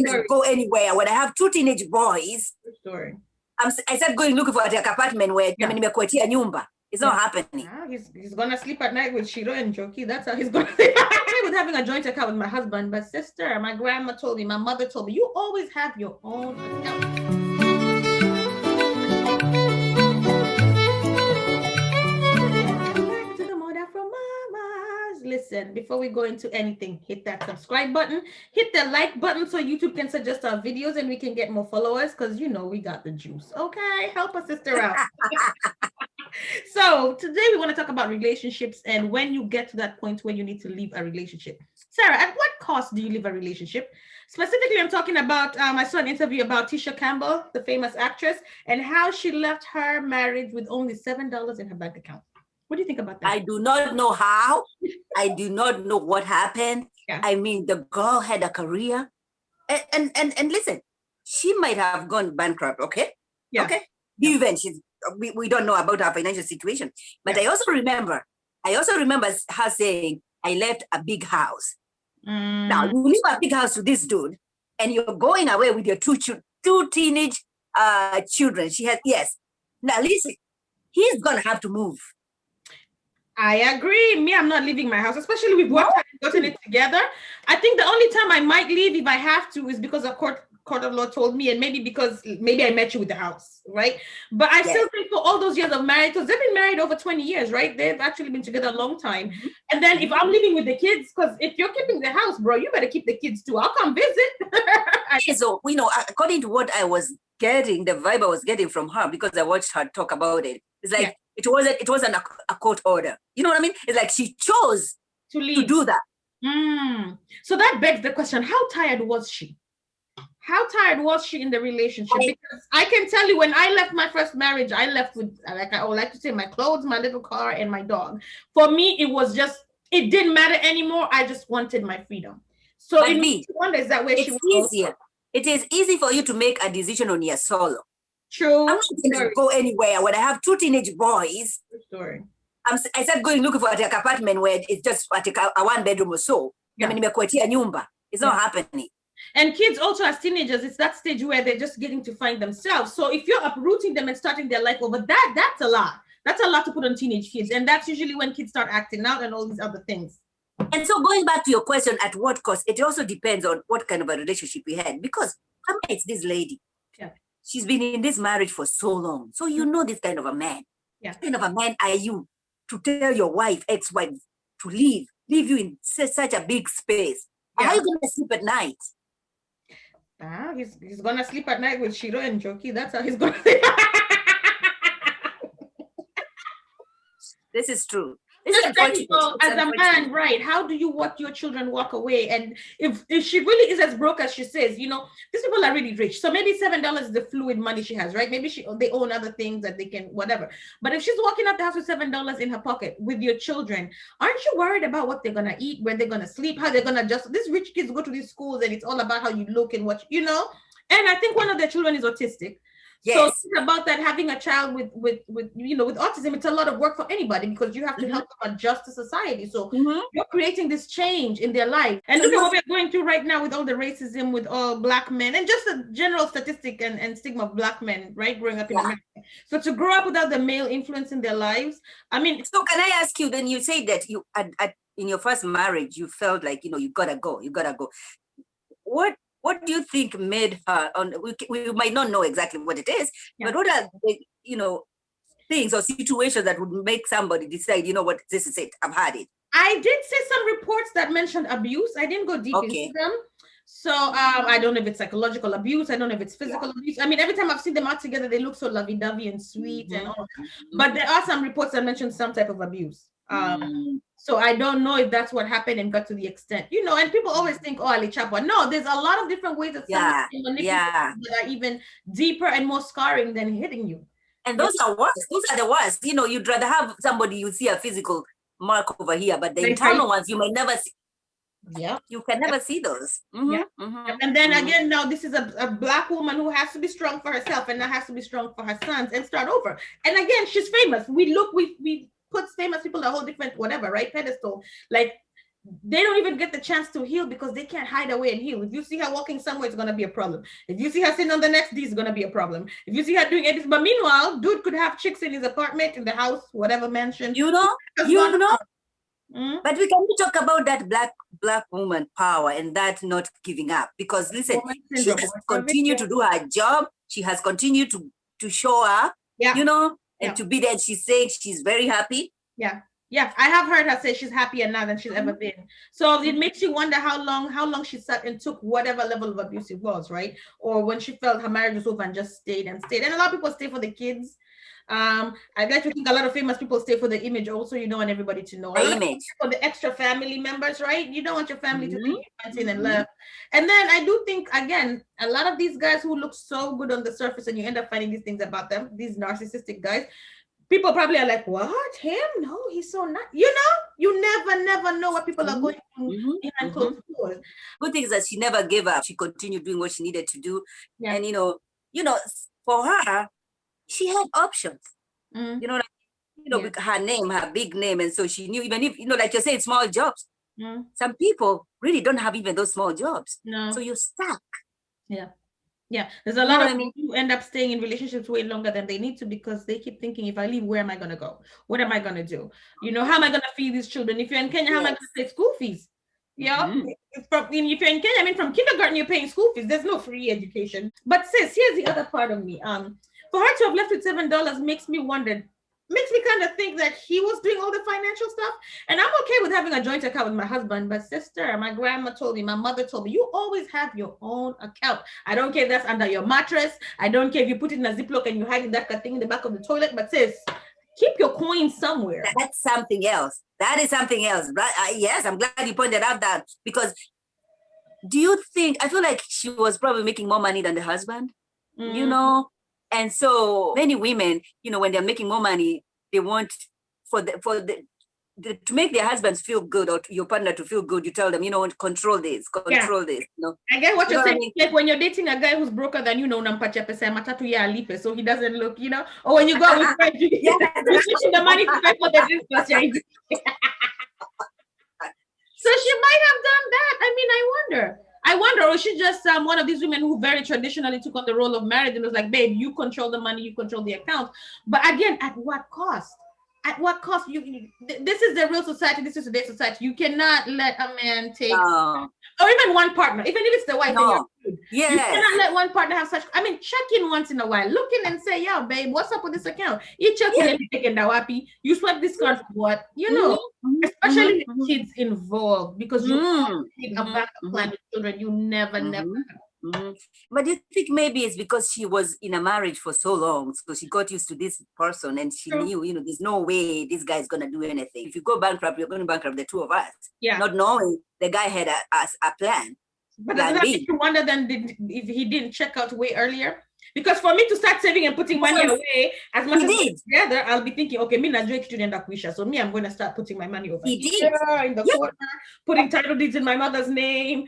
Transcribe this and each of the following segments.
didn't go anywhere. When I have two teenage boys, story. I started going looking for an apartment where nimekuetia nyumba. It's not happening. He's gonna sleep at night with Shiro and Joki. That's how he's gonna sleep. With having a joint account with my husband. But sister, my grandma told me, my mother told me, you always have your own account. Back to the Mother from Mamas. Listen, before we go into anything, hit that subscribe button, hit the like button so YouTube can suggest our videos and we can get more followers, because you know we got the juice. Okay, help a sister out. So today we want to talk about relationships and when you get to that point where you need to leave a relationship. Sarah, at what cost do you leave a relationship? Specifically, I'm talking about, I saw an interview about Tisha Campbell, the famous actress, and how she left her marriage with only $7 in her bank account. What do you think about that? I do not know how. I do not know what happened. Yeah. I mean, the girl had a career. And listen, she might have gone bankrupt, okay? Yeah. Okay. Even we don't know about her financial situation. But I also remember her saying, I left a big house. Now, you leave a big house to this dude, and you're going away with your two teenage children. She has, yes. Now, listen, he's going to have to move. I agree. Me, I'm not leaving my house, especially with what I've gotten it together. I think the only time I might leave if I have to is because a court of law told me, and maybe I met you with the house, right? But I still think for all those years of marriage, because they've been married over 20 years, right? They've actually been together a long time. And then if I'm living with the kids, because if you're keeping the house, bro, you better keep the kids too. I'll come visit. So, according to what I was getting, the vibe I was getting from her, because I watched her talk about it, it's like, it wasn't a court order. You know what I mean? It's like she chose to leave, to do that. So that begs the question, how tired was she? How tired was she in the relationship? Because I can tell you, when I left my first marriage, I left with, like I would like to say, my clothes, my little car, and my dog. For me, it was just, it didn't matter anymore. I just wanted my freedom. So it makes me wonder, is that where she was easier? It is easy for you to make a decision on your solo. True. I'm not going to go anywhere. When I have two teenage boys, I started going looking for an apartment where it's just a one bedroom or so. It's not happening. And kids also, as teenagers, it's that stage where they're just getting to find themselves. So if you're uprooting them and starting their life over, that's a lot. That's a lot to put on teenage kids. And that's usually when kids start acting out and all these other things. And so going back to your question, at what cost, it also depends on what kind of a relationship we had. Because it's this lady. Yeah. She's been in this marriage for so long. So you know this kind of a man. Yeah. What kind of a man are you to tell your wife, ex-wife, to leave you in such a big space? Yeah. How are you going to sleep at night? He's going to sleep at night with Shiro and Joki. That's how he's going to sleep. This is true. As a man, right? How do you want your children walk away? And if she really is as broke as she says, these people are really rich. So maybe $7 is the fluid money she has, right? Maybe they own other things that they can, whatever. But if she's walking out the house with $7 in her pocket with your children, aren't you worried about what they're gonna eat, where they're gonna sleep, how they're gonna adjust? These rich kids go to these schools and it's all about how you look and what And I think one of their children is autistic. Yes. So it's about that, having a child with autism, it's a lot of work for anybody because you have to help them adjust to society. So you're creating this change in their life. And look at what we're going through right now with all the racism, with all Black men, and just the general statistic and stigma of Black men, right, growing up in America. So to grow up without the male influence in their lives, So can I ask you, then you say that you in your first marriage, you felt like, you gotta go. What do you think made her, we might not know exactly what it is, but what are the, things or situations that would make somebody decide, what, this is it, I've had it? I did see some reports that mentioned abuse. I didn't go deep into them. So I don't know if it's psychological abuse. I don't know if it's physical abuse. Every time I've seen them out together, they look so lovey-dovey and sweet and all. But there are some reports that mention some type of abuse. So I don't know if that's what happened and got to the extent, and people always think, Ali Chapa. No, there's a lot of different ways that someone can manipulate that are even deeper and more scarring than hitting you. And those are worse. Those are the worst. You'd rather have somebody you see a physical mark over here, but the internal ones you might never see. Yeah, you can never see those. And then again, now this is a Black woman who has to be strong for herself and now has to be strong for her sons and start over. And again, she's famous. We put famous people a whole different whatever, right, pedestal. Like they don't even get the chance to heal because they can't hide away and heal. If you see her walking somewhere, it's going to be a problem. If you see her sitting on the next D, it's going to be a problem. If you see her doing this, but meanwhile, dude could have chicks in his apartment, in the house, whatever mansion. You know. But we can talk about that black woman power and that not giving up, because listen, she has continued to do her job. She has continued to show up, and to be there. She's saying she's very happy. Yeah, I have heard her say she's happier now than she's ever been. So it makes you wonder how long she sat and took whatever level of abuse it was, right? Or when she felt her marriage was over and just stayed. And a lot of people stay for the kids. I'd like to think a lot of famous people stay for the image also. You don't want everybody to know. The image. For the extra family members, right? You don't want your family to think you went in and left. And then I do think, again, a lot of these guys who look so good on the surface and you end up finding these things about them, these narcissistic guys, people probably are like, what? Him? No, he's so nice. You never know what people are going through behind closed doors. Good thing is that she never gave up. She continued doing what she needed to do. Yeah. And, for her, she had options. With her name, her big name. And so she knew, even if, like you're saying, small jobs. Some people really don't have even those small jobs. No. So you're stuck. Yeah, there's a lot of people who end up staying in relationships way longer than they need to because they keep thinking, if I leave, where am I going to go? What am I going to do? How am I going to feed these children? If you're in Kenya, how am I going to pay school fees? If you're in Kenya, from kindergarten, you're paying school fees. There's no free education. But sis, here's the other part of me. For her to have left with $7 makes me kind of think that he was doing all the financial stuff. And I'm okay with having a joint account with my husband, but sister, my grandma told me, my mother told me, you always have your own account. I don't care if that's under your mattress. I don't care if you put it in a Ziploc and you hide that thing in the back of the toilet, but sis, keep your coins somewhere. That's something else. That is something else. But yes, I'm glad you pointed out that, because do you think, I feel like she was probably making more money than the husband, And so many women, when they're making more money, they want to make their husbands feel good, or your partner to feel good. You tell them, control this. I get what you're saying. I mean? Like when you're dating a guy who's broker than unampatia pesa ya matatu ya alipe, so he doesn't look, or when you go out with friends, you're switching the money to pay for the drinks plus your So she might have done that. I wonder, or she's just one of these women who very traditionally took on the role of marriage and was like, babe, you control the money, you control the account. But again, at what cost? At what cost? This is the real society. This is today's society. You cannot let a man take, or even one partner, even if it's the wife. You cannot let one partner have such. Check in once in a while. Look in and say, yeah, babe, what's up with this account? You check in, taking the wapi. You swipe this card for what? Especially with kids involved, because you need a backup plan with children. You never. But do you think maybe it's because she was in a marriage for so long, so she got used to this person and she knew, there's no way this guy is going to do anything. If you go bankrupt, you're going to bankrupt the two of us. Yeah. Not knowing the guy had a plan. But doesn't that make you wonder then if he didn't check out way earlier? Because for me to start saving and putting money away, as much as we're together, I'll be thinking, okay, me not Drake student Akwisha, so me, I'm going to start putting my money over here in the corner, putting title deeds in my mother's name.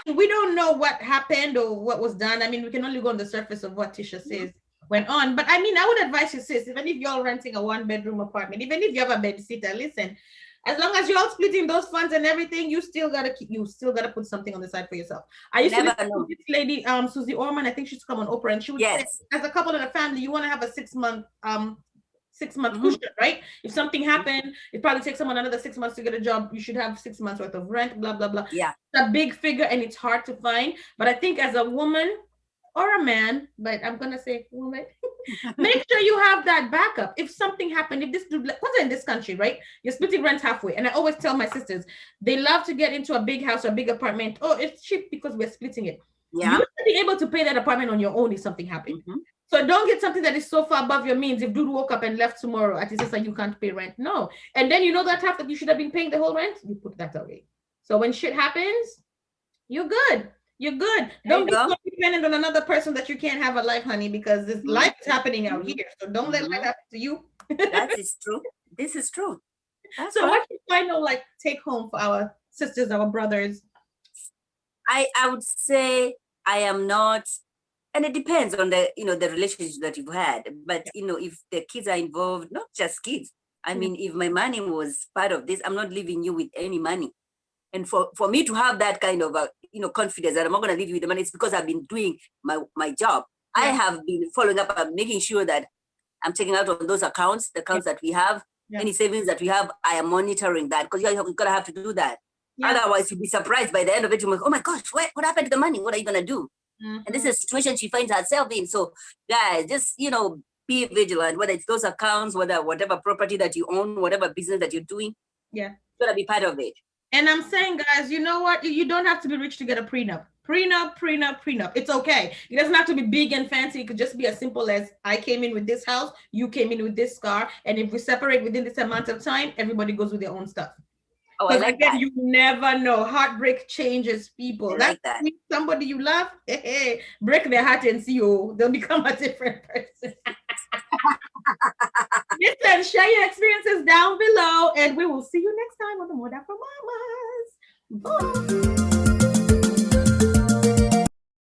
We don't know what happened or what was done. We can only go on the surface of what Tisha says went on. But I would advise you, sis, even if you're renting a 1-bedroom apartment, even if you have a bed sitter, listen, as long as you're all splitting those funds and everything, you still gotta put something on the side for yourself. I used to listen to this lady, Susie Orman, I think she's come on Oprah, and she would say, as a couple and a family, you want to have a 6-month cushion, right? If something happened, it probably takes someone another 6 months to get a job. You should have 6 months worth of rent, blah, blah, blah. Yeah. It's a big figure and it's hard to find. But I think as a woman or a man, but I'm going to say woman, make sure you have that backup. If something happened, if this dude, what's in this country, right? You're splitting rent halfway. And I always tell my sisters, they love to get into a big house or a big apartment. Oh, it's cheap because we're splitting it. Yeah. You should be able to pay that apartment on your own if something happened. So don't get something that is so far above your means. If dude woke up and left tomorrow, at least you can't pay rent. No. And then that half that you should have been paying the whole rent, you put that away. So when shit happens, you're good. You're good. Don't be so dependent on another person that you can't have a life, honey, because this life is happening out here. So don't let life happen to you. That is true. This is true. That's so what's your final take home for our sisters, our brothers? I would say I am not. And it depends on the relationship that you've had. But, if the kids are involved, not just kids, I mean, if my money was part of this, I'm not leaving you with any money. And for me to have that kind of confidence that I'm not going to leave you with the money, it's because I've been doing my job. I have been following up and making sure that I'm taking out on those accounts, the accounts that we have, any savings that we have, I am monitoring that, because you're going to have to do that. Otherwise, you'll be surprised by the end of it. You're like, oh my gosh, what happened to the money? What are you going to do? And this is a situation she finds herself in. So guys, just, be vigilant, whether it's those accounts, whatever property that you own, whatever business that you're doing. Yeah. It's going to be part of it. And I'm saying, guys, you know what? You don't have to be rich to get a prenup. Prenup. It's okay. It doesn't have to be big and fancy. It could just be as simple as I came in with this house, you came in with this car, and if we separate within this amount of time, everybody goes with their own stuff. Oh, I like again, that. You never know. Heartbreak changes people. I like that. Somebody you love, break their heart and see you. They'll become a different person. Listen, share your experiences down below, and we will see you next time on the More That for Mamas. Bye.